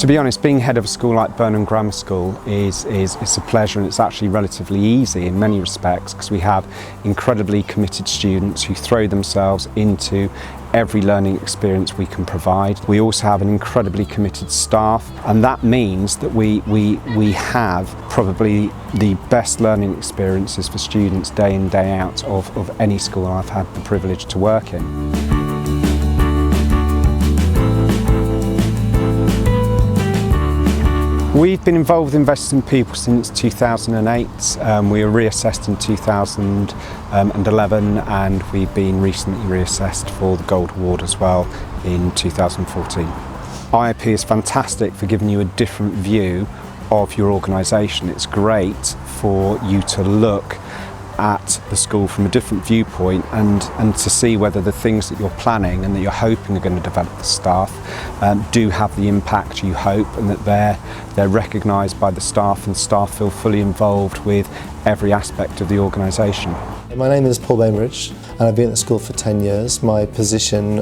To be honest, being head of a school like Burnham Grammar School is a pleasure, and it's actually relatively easy in many respects because we have incredibly committed students who throw themselves into every learning experience we can provide. We also have an incredibly committed staff, and that means that we have probably the best learning experiences for students day in, day out of any school I've had the privilege to work in. We've been involved with Invest in People since 2008. We were reassessed in 2011 and we've been recently reassessed for the Gold Award as well in 2014. IIP is fantastic for giving you a different view of your organisation. It's great for you to look at the school from a different viewpoint and to see whether the things that you're planning and that you're hoping are going to develop the staff do have the impact you hope, and that they're recognised by the staff and staff feel fully involved with every aspect of the organisation. My name is Paul Bainbridge and I've been at the school for 10 years. My position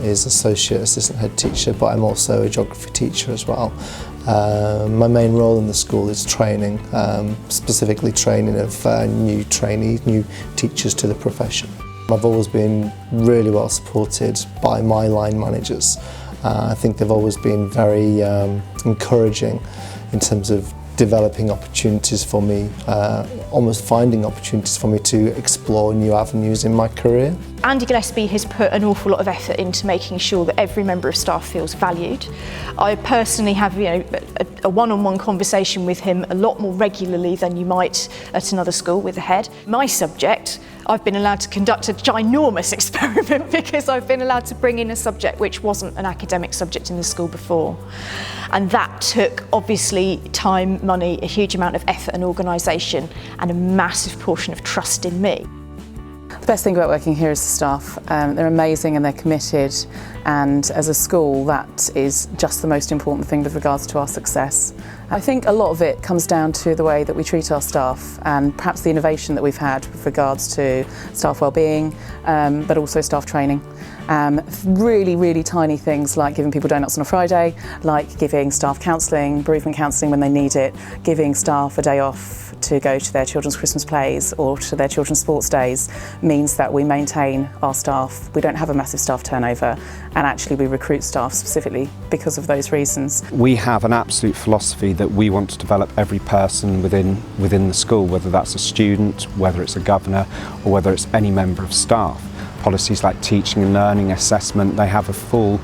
is Associate Assistant Head Teacher, but I'm also a Geography teacher as well. My main role in the school is training, specifically training of new trainees, new teachers to the profession. I've always been really well supported by my line managers. I think they've always been very encouraging in terms of developing opportunities for me, almost finding opportunities for me to explore new avenues in my career. Andy Gillespie has put an awful lot of effort into making sure that every member of staff feels valued. I personally have a one-on-one conversation with him a lot more regularly than you might at another school with the head. My subject, I've been allowed to conduct a ginormous experiment because I've been allowed to bring in a subject which wasn't an academic subject in the school before. And that took obviously time, money, a huge amount of effort and organisation, and a massive portion of trust in me. The best thing about working here is the staff. They're amazing and they're committed, and as a school that is just the most important thing with regards to our success. I think a lot of it comes down to the way that we treat our staff and perhaps the innovation that we've had with regards to staff wellbeing, but also staff training. Really tiny things like giving people donuts on a Friday, like giving staff counselling, bereavement counselling when they need it, giving staff a day off to go to their children's Christmas plays or to their children's sports days means that we maintain our staff. We don't have a massive staff turnover, and actually we recruit staff specifically because of those reasons. We have an absolute philosophy that we want to develop every person within the school, whether that's a student, whether it's a governor, or whether it's any member of staff. Policies like teaching and learning, assessment, they have a full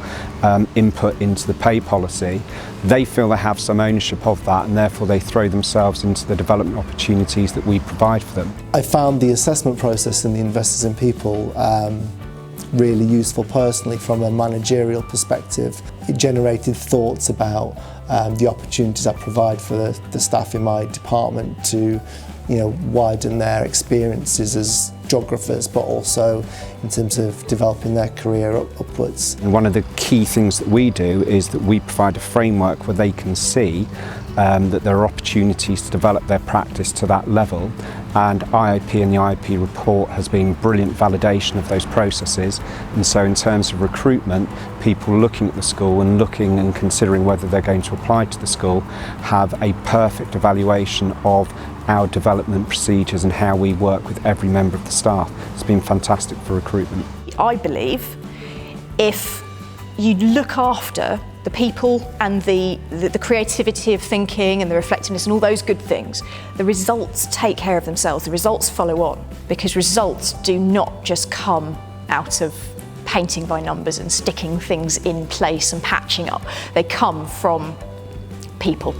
input into the pay policy. They feel they have some ownership of that, and therefore they throw themselves into the development opportunities that we provide for them. I found the assessment process in the Investors in People really useful personally from a managerial perspective. It generated thoughts about the opportunities I provide for the staff in my department to widen their experiences as geographers, but also in terms of developing their career upwards. And one of the key things that we do is that we provide a framework where they can see that there are opportunities to develop their practice to that level, and IIP and the IIP report has been brilliant validation of those processes. And so in terms of recruitment, people looking at the school and looking and considering whether they're going to apply to the school have a perfect evaluation of our development procedures and how we work with every member of the staff. It's been fantastic for recruitment. I believe if you look after the people and the creativity of thinking and the reflectiveness and all those good things, the results take care of themselves, the results follow on, because results do not just come out of painting by numbers and sticking things in place and patching up. They come from people.